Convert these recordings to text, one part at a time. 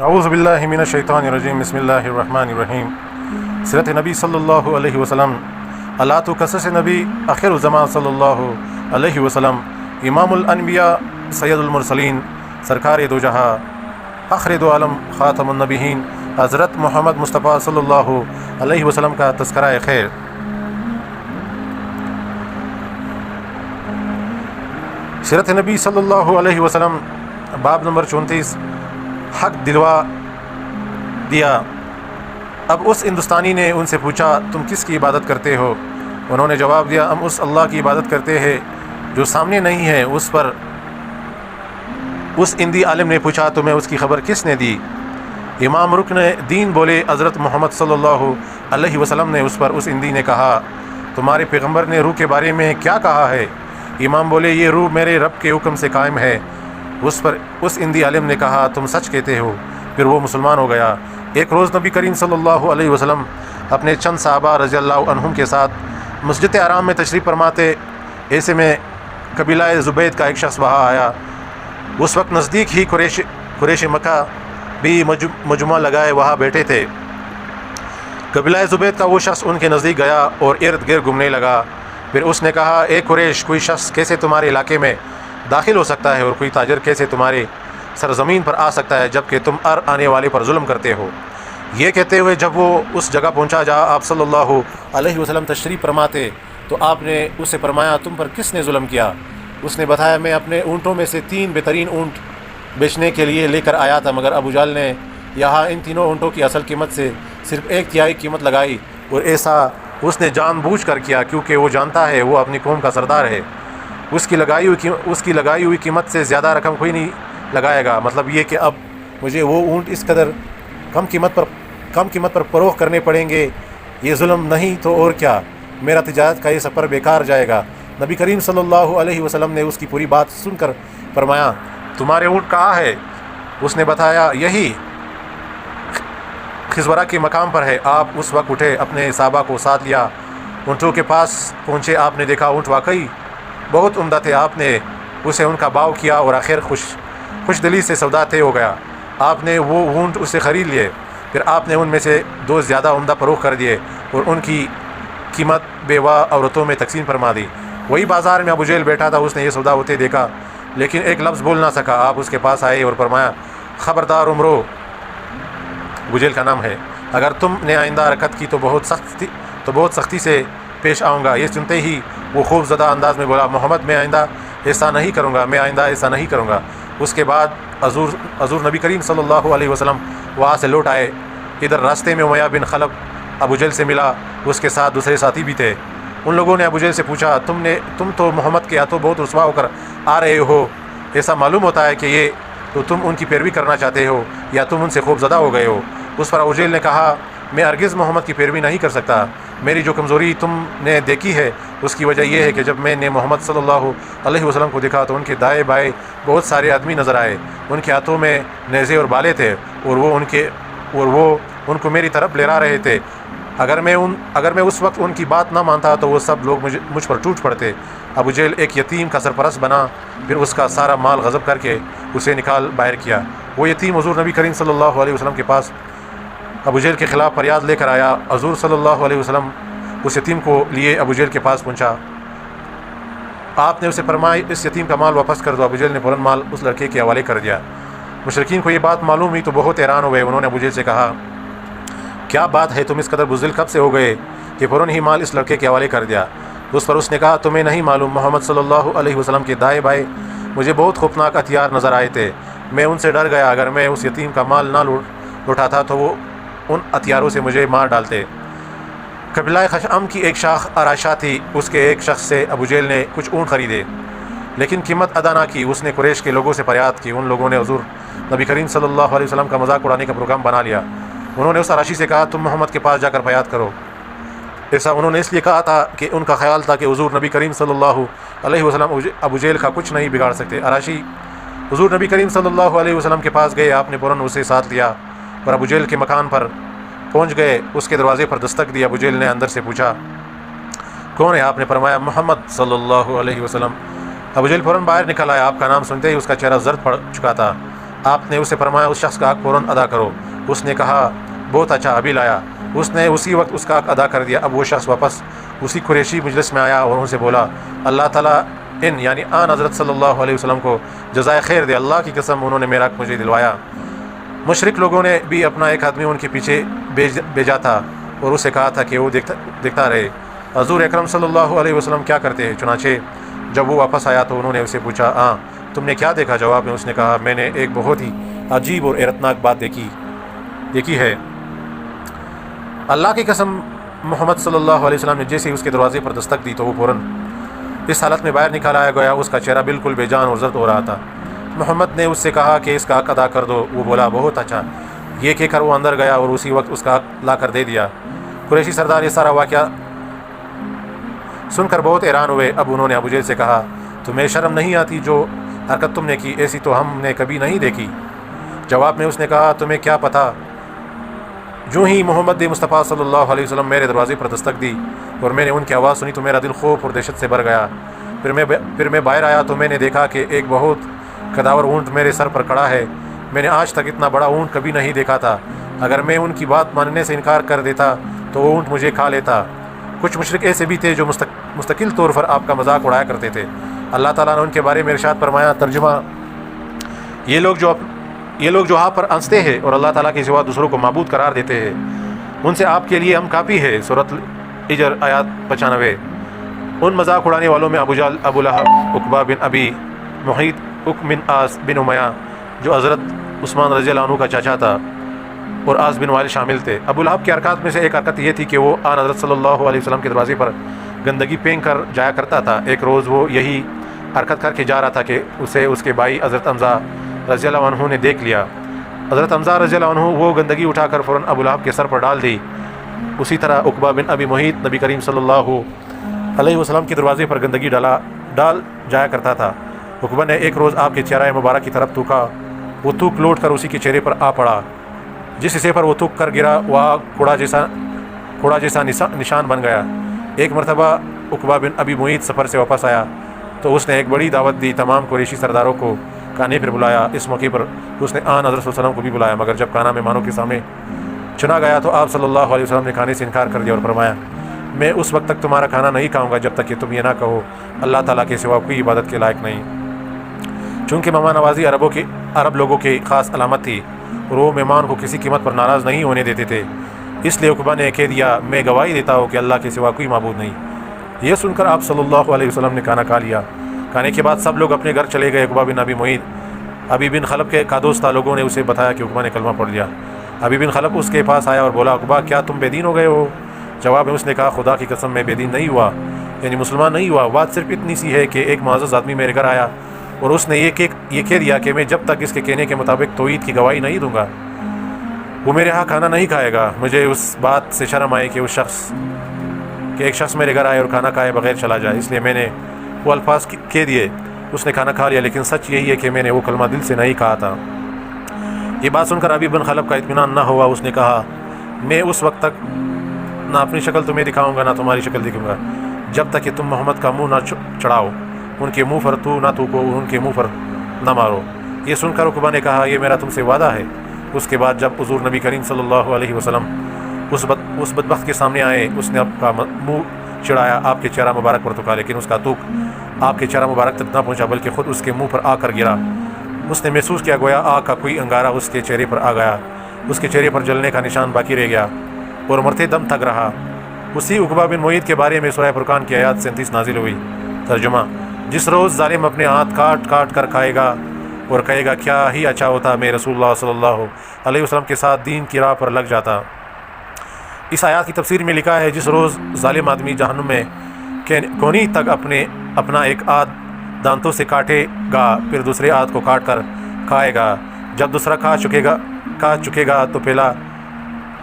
اعوذ باللہ من الشیطان الرجیم بسم اللہ الرحمن الرحیم سیرت نبی صلی اللہ علیہ وسلم علات و قصص نبی آخر الزمان صلی اللہ علیہ وسلم امام الانبیاء سید المرسلین سرکار دو جہاں فخر دو عالم خاتم النبیین حضرت محمد مصطفیٰ صلی اللہ علیہ وسلم کا تذکرہ خیر۔ سیرت نبی صلی اللہ علیہ وسلم باب نمبر 34 حق دلوا دیا۔ اب اس ہندوستانی نے ان سے پوچھا تم کس کی عبادت کرتے ہو؟ انہوں نے جواب دیا ہم اس اللہ کی عبادت کرتے ہیں جو سامنے نہیں ہے۔ اس ہندی عالم نے پوچھا تمہیں اس کی خبر کس نے دی؟ امام رکن دین بولے حضرت محمد صلی اللہ علیہ وسلم نے اس پر۔ اس ہندی نے کہا تمہارے پیغمبر نے روح کے بارے میں کیا کہا ہے؟ امام بولے یہ روح میرے رب کے حکم سے قائم ہے۔ اس پر اس ہندی عالم نے کہا تم سچ کہتے ہو۔ پھر وہ مسلمان ہو گیا۔ ایک روز نبی کریم صلی اللہ علیہ وسلم اپنے چند صحابہ رضی اللہ عنہم کے ساتھ مسجد حرام میں تشریف فرماتے، ایسے میں قبیلہ زبید کا ایک شخص وہاں آیا۔ اس وقت نزدیک ہی قریش مکہ بھی مجمع لگائے وہاں بیٹھے تھے۔ قبیلہ زبید کا وہ شخص ان کے نزدیک گیا اور ارد گرد گھومنے لگا۔ پھر اس نے کہا اے قریش، کوئی شخص کیسے تمہارے علاقے میں داخل ہو سکتا ہے اور کوئی تاجر کیسے تمہارے سرزمین پر آ سکتا ہے جبکہ تم ہر آنے والے پر ظلم کرتے ہو؟ یہ کہتے ہوئے جب وہ اس جگہ پہنچا جہاں آپ صلی اللہ علیہ وسلم تشریف فرماتے تو آپ نے اس سے فرمایا تم پر کس نے ظلم کیا؟ اس نے بتایا میں اپنے اونٹوں میں سے 3 بہترین اونٹ بیچنے کے لیے لے کر آیا تھا، مگر ابو جہل نے یہاں ان تینوں اونٹوں کی اصل قیمت سے صرف 1/3 قیمت لگائی، اور ایسا اس نے جان بوجھ کر کیا کیونکہ وہ جانتا ہے وہ اپنی قوم کا سردار ہے۔ اس کی لگائی ہوئی قیمت سے زیادہ رقم کوئی نہیں لگائے گا۔ مطلب یہ کہ اب مجھے وہ اونٹ اس قدر کم قیمت پر فروخت کرنے پڑیں گے، یہ ظلم نہیں تو اور کیا؟ میرا تجارت کا یہ سفر بیکار جائے گا۔ نبی کریم صلی اللہ علیہ وسلم نے اس کی پوری بات سن کر فرمایا تمہارے اونٹ کہاں ہے؟ اس نے بتایا یہی خزورہ کے مقام پر ہے۔ آپ اس وقت اٹھے، اپنے صحابہ کو ساتھ لیا، اونٹوں کے پاس پہنچے۔ آپ نے دیکھا اونٹ واقعی بہت عمدہ تھے۔ آپ نے اسے ان کا باؤ کیا اور آخر خوش دلی سے سودا طے ہو گیا۔ آپ نے وہ اونٹ اس سے خرید لیے۔ پھر آپ نے ان میں سے 2 زیادہ عمدہ فروخت کر دیے اور ان کی قیمت بیوہ عورتوں میں تقسیم فرما دی۔ وہی بازار میں ابو جہل بیٹھا تھا، اس نے یہ سودا ہوتے دیکھا لیکن ایک لفظ بول نہ سکا۔ آپ اس کے پاس آئے اور فرمایا خبردار عمرو، ابو جہل کا نام ہے، اگر تم نے آئندہ حرکت کی تو بہت سختی سے پیش آؤں گا۔ یہ سنتے ہی وہ خوف زدہ انداز میں بولا محمد میں آئندہ ایسا نہیں کروں گا۔ اس کے بعد حضور نبی کریم صلی اللہ علیہ وسلم وہاں سے لوٹ آئے۔ ادھر راستے میں امیہ بن خلف ابو جہل سے ملا، اس کے ساتھ دوسرے ساتھی بھی تھے۔ ان لوگوں نے ابو جہل سے پوچھا تم تو محمد کے ہاتھوں بہت رسوا ہو کر آ رہے ہو، ایسا معلوم ہوتا ہے کہ یہ تو تم ان کی پیروی کرنا چاہتے ہو یا تم ان سے خوف زدہ ہو گئے ہو؟ اس پر ابو جہل نے کہا میں ہرگز محمد کی پیروی نہیں کر سکتا۔ میری جو کمزوری تم نے دیکھی ہے اس کی وجہ یہ ہے کہ جب میں نے محمد صلی اللہ علیہ وسلم کو دیکھا تو ان کے دائیں بائیں بہت سارے آدمی نظر آئے، ان کے ہاتھوں میں نیزے اور بالے تھے اور وہ ان کو میری طرف لہرا رہے تھے۔ اگر میں اس وقت ان کی بات نہ مانتا تو وہ سب لوگ مجھ پر ٹوٹ پڑتے۔ ابو جہل ایک یتیم کا سرپرست بنا، پھر اس کا سارا مال غصب کر کے اسے نکال باہر کیا۔ وہ یتیم حضور نبی کریم صلی اللہ علیہ وسلم کے پاس ابو جہل کے خلاف فریاد لے کر آیا۔ حضور صلی اللہ علیہ وسلم اس یتیم کو لیے ابو جہل کے پاس پہنچا۔ آپ نے اسے فرمایا اس یتیم کا مال واپس کر دو۔ ابو جہل نے فوراً مال اس لڑکے کے حوالے کر دیا۔ مشرکین کو یہ بات معلوم ہوئی تو بہت حیران ہوئے۔ انہوں نے ابو جہل سے کہا کیا بات ہے، تم اس قدر بزدل کب سے ہو گئے کہ فوراً ہی مال اس لڑکے کے حوالے کر دیا؟ اس پر اس نے کہا تمہیں نہیں معلوم، محمد صلی اللہ علیہ وسلم کے دائیں بائیں مجھے بہت خوفناک ہتھیار نظر آئے تھے، میں ان سے ڈر گیا۔ اگر میں اس یتیم کا مال نہ لوٹاتا تو وہ ان ہتھیاروں سے مجھے مار ڈالتے۔ قبیلہ خشعم کی ایک شاخ اراشا تھی، اس کے ایک شخص سے ابو جہل نے کچھ اونٹ خریدے لیکن قیمت ادا نہ کی۔ اس نے قریش کے لوگوں سے فریاد کی۔ ان لوگوں نے حضور نبی کریم صلی اللہ علیہ وسلم کا مذاق اڑانے کا پروگرام بنا لیا۔ انہوں نے اس اراشی سے کہا تم محمد کے پاس جا کر فریاد کرو۔ ایسا انہوں نے اس لیے کہا تھا کہ ان کا خیال تھا کہ حضور نبی کریم صلی اللہ علیہ وسلم ابو جہل کا کچھ نہیں بگاڑ سکتے۔ اراشی حضور نبی کریم صلی اللہ علیہ وسلم کے پاس گئے، آپ نے فوراً اسے ساتھ لیا اور ابو جہل کے مکان پر پہنچ گئے۔ اس کے دروازے پر دستک دی۔ ابو جہل نے اندر سے پوچھا کون ہے؟ آپ نے فرمایا محمد صلی اللہ علیہ وسلم۔ ابو جہل فوراً باہر نکل آیا۔ آپ کا نام سنتے ہی اس کا چہرہ زرد پڑ چکا تھا۔ آپ نے اسے فرمایا اس شخص کا حق فوراً ادا کرو۔ اس نے کہا بہت اچھا، ابھی لایا۔ اس نے اسی وقت اس کا حق ادا کر دیا۔ اب وہ شخص واپس اسی قریشی مجلس میں آیا اور ان سے بولا اللہ تعالیٰ ان یعنی آن حضرت صلی اللہ علیہ وسلم کو جزائے خیر دے، اللہ کی قسم انہوں نے میرا حق مجھے دلوایا۔ مشرک لوگوں نے بھی اپنا ایک آدمی ان کے پیچھے بھیجا تھا اور اسے کہا تھا کہ وہ دیکھتا رہے حضور اکرم صلی اللہ علیہ وسلم کیا کرتے ہیں۔ چنانچہ جب وہ واپس آیا تو انہوں نے اسے پوچھا ہاں تم نے کیا دیکھا؟ جواب میں اس نے کہا میں نے ایک بہت ہی عجیب اور حیرتناک بات دیکھی ہے۔ اللہ کی قسم محمد صلی اللہ علیہ وسلم نے جیسے اس کے دروازے پر دستک دی تو وہ فوراً اس حالت میں باہر نکال آیا گیا، اس کا چہرہ بالکل بے جان اور زرد ہو رہا تھا۔ محمد نے اس سے کہا کہ اس کا حق ادا کر دو۔ وہ بولا بہت اچھا۔ یہ کہہ کر وہ اندر گیا اور اسی وقت اس کا حق لا کر دے دیا۔ قریشی سردار یہ سارا واقعہ سن کر بہت حیران ہوئے۔ اب انہوں نے ابو جہل سے کہا تمہیں شرم نہیں آتی جو حرکت تم نے کی؟ ایسی تو ہم نے کبھی نہیں دیکھی۔ جواب میں اس نے کہا تمہیں کیا پتہ؟ جو ہی محمد مصطفیٰ صلی اللہ علیہ وسلم میرے دروازے پر دستک دی اور میں نے ان کی آواز سنی تو میرا دل خوف اور دہشت سے بھر گیا۔ پھر میں باہر آیا تو میں نے دیکھا کہ ایک بہت قداور اونٹ میرے سر پر کھڑا ہے۔ میں نے آج تک اتنا بڑا اونٹ کبھی نہیں دیکھا تھا۔ اگر میں ان کی بات ماننے سے انکار کر دیتا تو وہ اونٹ مجھے کھا لیتا۔ کچھ مشرک ایسے بھی تھے جو مستقل طور پر آپ کا مذاق اڑایا کرتے تھے۔ اللہ تعالیٰ نے ان کے بارے میں ارشاد فرمایا، ترجمہ یہ لوگ جو آپ پر ہنستے ہیں اور اللہ تعالیٰ کے سوا دوسروں کو معبود قرار دیتے ہیں ان سے آپ کے لیے ہم کافی ہے۔ سورۃ الحجر آیات 95۔ ان مذاق اڑانے والوں میں ابو جہل، ابو لہب، عقبہ بن ابی معیط، عقبہ بن عاص بن امیہ جو حضرت عثمان رضی اللہ عنہ کا چاچا تھا اور عاص بن وائل شامل تھے۔ ابو لہب کی حرکات میں سے ایک حرکت یہ تھی کہ وہ آن حضرت صلی اللہ علیہ وسلم کے دروازے پر گندگی پھینک کر جایا کرتا تھا۔ ایک روز وہ یہی حرکت کر کے جا رہا تھا کہ اسے اس کے بھائی حضرت حمزہ رضی اللہ عنہ نے دیکھ لیا۔ حضرت حمزہ رضی اللہ عنہ وہ گندگی اٹھا کر فوراً ابو لہب کے سر پر ڈال دی۔ اسی طرح عقبہ بن ابی معیط نبی کریم صلی اللہ علیہ وسلم کے دروازے پر گندگی ڈال جایا کرتا تھا۔ عقبہ نے ایک روز آپ کے چہرہ مبارک کی طرف تھوکا، وہ تھوک لوٹ کر اسی کے چہرے پر آ پڑا۔ جس حصے پر وہ تھوک کر گرا وہاں کوڑا جیسا نشان بن گیا۔ ایک مرتبہ عقبہ بن ابی معیط سفر سے واپس آیا تو اس نے ایک بڑی دعوت دی، تمام قریشی سرداروں کو کھانے پر بلایا۔ اس موقع پر اس نے آن حضرت صلی اللہ علیہ وسلم کو بھی بلایا، مگر جب کھانا مہمانوں کے سامنے چنا گیا تو آپ صلی اللہ علیہ وسلم نے کھانے سے انکار کر دیا اور فرمایا میں اس وقت تک تمہارا کھانا نہیں کھاؤں گا جب تک کہ تم یہ نہ کہو اللہ تعالیٰ کے سوا کوئی عبادت کے لائق نہیں۔ چونکہ مہمان نوازی عرب لوگوں کی خاص علامت تھی اور وہ مہمان کو کسی قیمت پر ناراض نہیں ہونے دیتے تھے، اس لیے عقبہ نے کہہ دیا میں گواہی دیتا ہوں کہ اللہ کے سوا کوئی معبود نہیں۔ یہ سن کر آپ صلی اللہ علیہ وسلم نے کھانا کھا لیا۔ کھانے کے بعد سب لوگ اپنے گھر چلے گئے۔ عقبہ بن ابی معیط ابی بن خلف کا دوست تھا، لوگوں نے اسے بتایا کہ عقبہ نے کلمہ پڑھ لیا۔ ابی بن خلف اس کے پاس آیا اور بولا عقبہ کیا تم بے دین ہو گئے ہو؟ جواب میں اس نے کہا خدا کی قسم میں بے دین نہیں ہوا، یعنی مسلمان نہیں ہوا۔ بات صرف اتنی سی ہے کہ ایک معزز آدمی میرے گھر آیا اور اس نے یہ کہہ دیا کہ میں جب تک اس کے کہنے کے مطابق توحید کی گواہی نہیں دوں گا وہ میرے ہاں کھانا نہیں کھائے گا۔ مجھے اس بات سے شرم آئی کہ ایک شخص میرے گھر آئے اور کھانا کھائے بغیر چلا جائے، اس لیے میں نے وہ الفاظ کہہ دیے۔ اس نے کھانا کھا لیا، لیکن سچ یہی ہے کہ میں نے وہ کلمہ دل سے نہیں کہا تھا۔ یہ بات سن کر ابی بن خلف کا اطمینان نہ ہوا۔ اس نے کہا میں اس وقت تک نہ اپنی شکل تمہیں دکھاؤں گا نہ تمہاری شکل دکھاؤں گا جب تک کہ تم محمد کا منہ نہ چڑھاؤ، ان کے منہ پر نہ تھوکو، ان کے منہ پر نہ مارو۔ یہ سن کر عقبہ نے کہا یہ میرا تم سے وعدہ ہے۔ اس کے بعد جب حضور نبی کریم صلی اللہ علیہ وسلم اس بدبخت کے سامنے آئے، اس نے آپ کا منہ چڑھایا، آپ کے چہرہ مبارک پر تھوکا، لیکن اس کا تھوک آپ کے چہرہ مبارک تک نہ پہنچا بلکہ خود اس کے منہ پر آ کر گرا۔ اس نے محسوس کیا گویا آگ کا کوئی انگارہ اس کے چہرے پر آ گیا، اس کے چہرے پر جلنے کا نشان باقی رہ گیا اور مرتے دم تک رہا۔ اسی عقبہ بن معیط کے بارے میں سورہ فرقان کی آیات 37 نازل ہوئی۔ ترجمہ جس روز ظالم اپنے ہاتھ کاٹ کاٹ کر کھائے گا اور کہے گا کیا ہی اچھا ہوتا میں رسول اللہ صلی اللہ علیہ وسلم کے ساتھ دین کی راہ پر لگ جاتا۔ اس آیات کی تفسیر میں لکھا ہے جس روز ظالم آدمی جہنم میں کونی تک اپنا ایک ہاتھ دانتوں سے کاٹے گا، پھر دوسرے ہاتھ کو کاٹ کر کھائے گا، جب دوسرا کھا چکے گا تو پہلا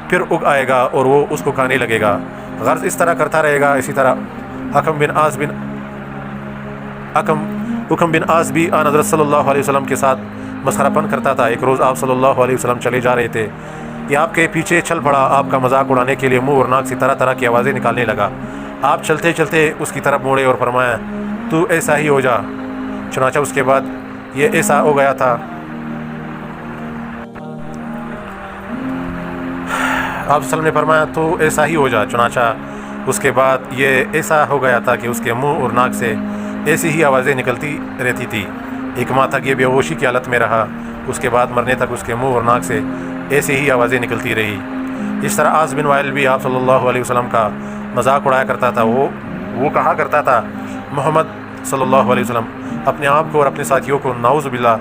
پھر اگ آئے گا اور وہ اس کو کھانے لگے گا۔ غرض اس طرح کرتا رہے گا۔ اسی طرح حکم بن عاص بھی آن حضرت صلی اللہ علیہ وسلم کے ساتھ مسخرہ پن کرتا تھا۔ ایک روز آپ صلی اللہ علیہ وسلم چلے جا رہے تھے، یہ آپ کے پیچھے چل پڑا، آپ کا مذاق اڑانے کے لیے منہ اور ناک سے طرح طرح کی آوازیں نکالنے لگا۔ آپ چلتے چلتے اس کی طرف موڑے اور فرمایا تو ایسا ہی ہو جا۔ چنانچہ اس کے بعد یہ ایسا ہو گیا تھا آپ وسلم نے فرمایا تو ایسا ہی ہو جا۔ چنانچہ اس کے بعد یہ ایسا ہو گیا تھا کہ اس کے منہ اور ناک سے ایسی ہی آوازیں نکلتی رہتی تھی۔ 1 ماہ تک یہ بے ہوشی کی حالت میں رہا۔ اس کے بعد مرنے تک اس کے منہ اور ناک سے ایسی ہی آوازیں نکلتی رہی۔ اس طرح عاص بن وائل بھی آپ صلی اللہ علیہ وسلم کا مذاق اڑایا کرتا تھا۔ وہ کہا کرتا تھا، محمد صلی اللہ علیہ وسلم اپنے آپ کو اور اپنے ساتھیوں کو نعوذ باللہ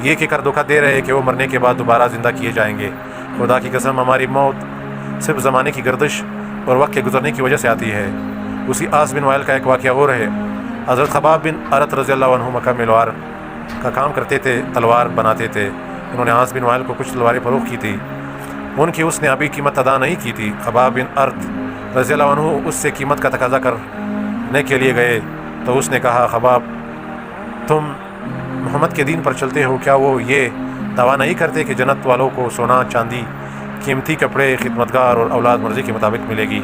یہ کہہ کر دھوکہ دے رہے کہ وہ مرنے کے بعد دوبارہ زندہ کیے جائیں گے۔ خدا کی قسم ہماری موت صرف زمانے کی گردش اور وقت کے گزرنے کی وجہ سے آتی ہے۔ اسی عاص بن وائل کا ایک واقعہ اور ہے۔ حضرت خباب بن ارت رضی اللہ عنہ مکہ میں لوہار کا کام کرتے تھے، تلوار بناتے تھے۔ انہوں نے عاص بن وائل کو کچھ تلواریں فروخت کی تھی، ان کی اس نے ابھی قیمت ادا نہیں کی تھی۔ خباب بن ارت رضی اللہ عنہ اس سے قیمت کا تقاضا کرنے کے لیے گئے تو اس نے کہا، خباب تم محمد کے دین پر چلتے ہو، کیا وہ یہ دعویٰ نہیں کرتے کہ جنت والوں کو سونا چاندی، قیمتی کپڑے، خدمتگار اور اولاد مرضی کے مطابق ملے گی؟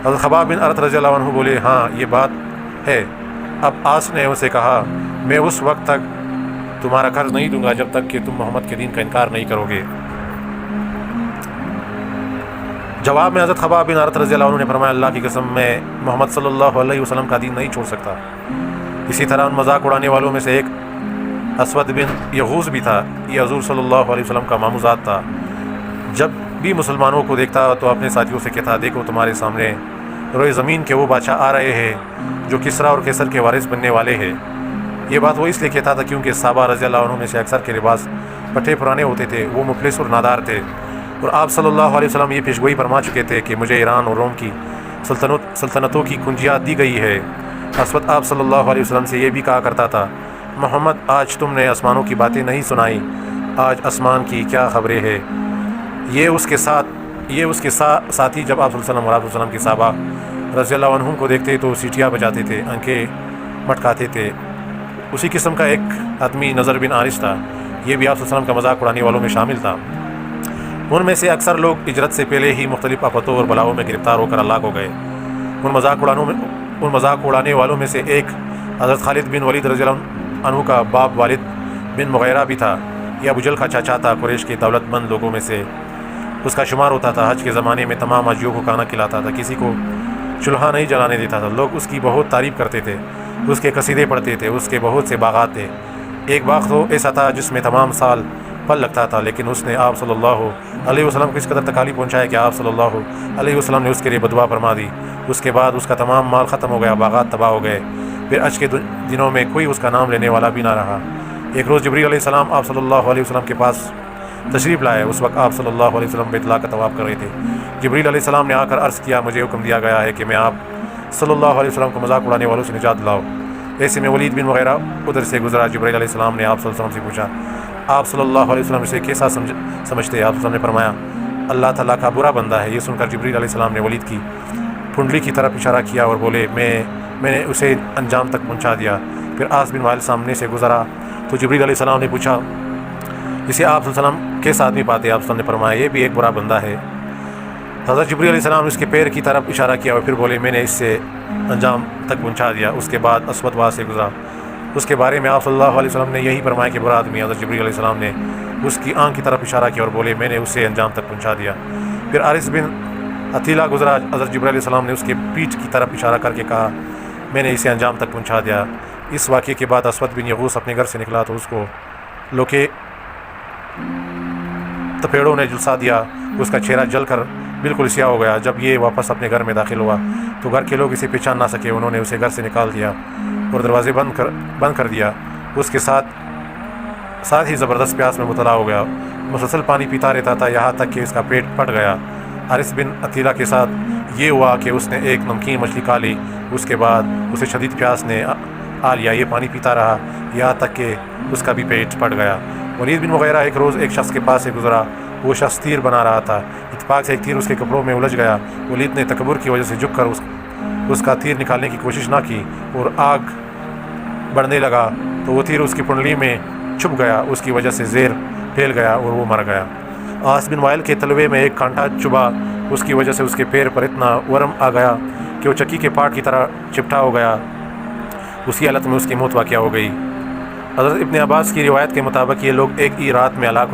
حضرت خباب بن ارت رضی اللہ عنہ بولے، ہاں یہ بات ہے۔ اب عاص نے اسے کہا، میں اس وقت تک تمہارا قرض نہیں دوں گا جب تک کہ تم محمد کے دین کا انکار نہیں کرو گے۔ جواب میں حضرت خباب بن ارت رضی اللہ عنہ نے فرمایا، اللہ کی قسم میں محمد صلی اللہ علیہ وسلم کا دین نہیں چھوڑ سکتا۔ اسی طرح ان مذاق اڑانے والوں میں سے ایک اسود بن یغوث بھی تھا۔ یہ حضور صلی اللہ علیہ وسلم کا ماموزاد تھا۔ جب بھی مسلمانوں کو دیکھتا تو اپنے ساتھیوں سے کہتا، دیکھو تمہارے سامنے روئے زمین کے وہ بادشاہ آ رہے ہیں جو کسریٰ اور قیصر کے وارث بننے والے ہیں۔ یہ بات وہ اس لیے کہتا تھا کیونکہ صحابہ رضی اللہ عنہ میں سے اکثر کے لباس پٹھے پرانے ہوتے تھے، وہ مفلس اور نادار تھے، اور آپ صلی اللہ علیہ وسلم یہ پیشگوئی فرما چکے تھے کہ مجھے ایران اور روم کی سلطنتوں کی کنجیات دی گئی ہے۔ اسود آپ صلی اللہ علیہ وسلم سے یہ بھی کہا کرتا تھا، محمد آج تم نے آسمانوں کی باتیں نہیں سنائی، آج آسمان کی کیا خبریں ہیں؟ یہ اس کے ساتھی جب آپ صلی اللہ علیہ وسلم اور آپ صلی اللہ علیہ وسلم کے صحابہ رضی اللہ عنہم کو دیکھتے تو سیٹیاں بجاتے تھے، آنکھیں مٹکاتے تھے۔ اسی قسم کا ایک آدمی نظر بن عارش تھا، یہ بھی آپ صلی اللہ علیہ وسلم کا مذاق اڑانے والوں میں شامل تھا۔ ان میں سے اکثر لوگ ہجرت سے پہلے ہی مختلف آفتوں اور بلاؤں میں گرفتار ہو کر ہلاک ہو گئے۔ ان مذاق اڑانے والوں میں سے ایک حضرت خالد بن ولید رضی اللہ عنہ کا باپ والد بن مغیرہ بھی تھا۔ یہ ابو جہل کا چاچا تھا، قریش کے دولت مند لوگوں میں سے اس کا شمار ہوتا تھا۔ حج کے زمانے میں تمام حاجیوں کو کھانا کھلاتا تھا، کسی کو چولہا نہیں جلانے دیتا تھا۔ لوگ اس کی بہت تعریف کرتے تھے، اس کے قصیدے پڑھتے تھے۔ اس کے بہت سے باغات تھے۔ ایک باغ تو ایسا تھا جس میں تمام سال پھل لگتا تھا، لیکن اس نے آپ صلی اللہ علیہ وسلم کو اس قدر تکالیف پہنچایا کہ آپ صلی اللہ علیہ وسلم نے اس کے لیے بددعا فرما دی۔ اس کے بعد اس کا تمام مال ختم ہو گیا، باغات تباہ ہو گئے۔ پھر حج کے دنوں میں کوئی اس کا نام لینے والا بھی نہ رہا۔ ایک روز جبریل علیہ السلام آپ صلی اللہ علیہ وسلم کے پاس تشریف لائے۔ اس وقت آپ صلی اللہ علیہ وسلم بیت اللہ کا طواف کر رہے تھے۔ جبریل علیہ السلام نے آ کر عرض کیا، مجھے حکم دیا گیا ہے کہ میں آپ صلی اللہ علیہ وسلم کو مذاق اڑانے والوں سے نجات دلاؤ۔ ایسے میں ولید بن مغیرہ ادھر سے گزرا۔ جبریل علیہ السلام نے آپ صلی اللہ علیہ وسلم سے پوچھا، آپ صلی اللہ علیہ وسلم اسے کیسا سمجھتے ہیں؟ آپ صلی اللہ علیہ وسلم نے فرمایا، اللہ تعالیٰ کا برا بندہ ہے۔ یہ سن کر جبریل علیہ السلام نے ولید کی پنڈلی کی طرف اشارہ کیا اور بولے، میں نے اسے انجام تک پہنچا دیا۔ پھر عاص بن وائل سامنے سے گزرا تو جبریل علیہ السلام نے پوچھا، اسے آپ صلی اللہ علیہ وسلم کیسا آدمی پاتے؟ آپ صلی اللہ علیہ وسلم نے فرمایا، یہ بھی ایک برا بندہ ہے۔ حضرت جبریل علیہ السلام نے اس کے پیر کی طرف اشارہ کیا اور پھر بولے، میں نے اس سے انجام تک پہنچا دیا۔ اس کے بعد اسود وہاں سے گزرا۔ اس کے بارے میں آپ صلی اللہ علیہ وسلم نے یہی فرمایا کہ برا آدمی۔ حضرت جبریل علیہ السلام نے اس کی آنکھ کی طرف اشارہ کیا اور بولے، میں نے اسے انجام تک پہنچا دیا۔ پھر حارث بن عطیلہ گزرا۔ حضرت جبریل علیہ السلام نے اس کے پیٹھ کی طرف اشارہ کر کے کہا، میں نے اسے انجام تک پہنچا دیا۔ اس واقعے کے بعد اسود بن یغوث اپنے گھر سے نکلا تو اس کو لوکے تپیڑوں نے جلسا دیا۔ اس کا چہرہ جل کر بالکل سیاہ ہو گیا۔ جب یہ واپس اپنے گھر میں داخل ہوا تو گھر کے لوگ اسے پہچان نہ سکے۔ انہوں نے اسے گھر سے نکال دیا اور دروازے بند کر دیا۔ اس کے ساتھ ہی زبردست پیاس میں مبتلا ہو گیا۔ مسلسل پانی پیتا رہتا تھا، یہاں تک کہ اس کا پیٹ پھٹ گیا۔ حارث بن عطیلہ کے ساتھ یہ ہوا کہ اس نے ایک نمکین مچھلی کھا لی۔ اس کے بعد اسے شدید پیاس نے آ لیا۔ یہ پانی پیتا رہا یہاں تک کہ اس کا بھی پیٹ پھٹ گیا۔ ولید بن مغیرہ ایک روز ایک شخص کے پاس سے گزرا۔ وہ شخص تیر بنا رہا تھا۔ اتفاق سے ایک تیر اس کے کپڑوں میں الجھ گیا۔ ولید نے تکبر کی وجہ سے جھک کر اس کا تیر نکالنے کی کوشش نہ کی اور آگ بڑھنے لگا تو وہ تیر اس کی پنڈلی میں چھپ گیا۔ اس کی وجہ سے زہر پھیل گیا اور وہ مر گیا۔ عاص بن وائل کے تلوے میں ایک کانٹا چبھا۔ اس کی وجہ سے اس کے پیر پر اتنا ورم آ گیا کہ وہ چکی کے پاٹ کی طرح چپٹا ہو گیا۔ اسی حالت میں اس کی موت واقع ہو گئی۔ حضرت ابن عباس کی روایت کے مطابق یہ لوگ ایک ہی رات میں ہلاک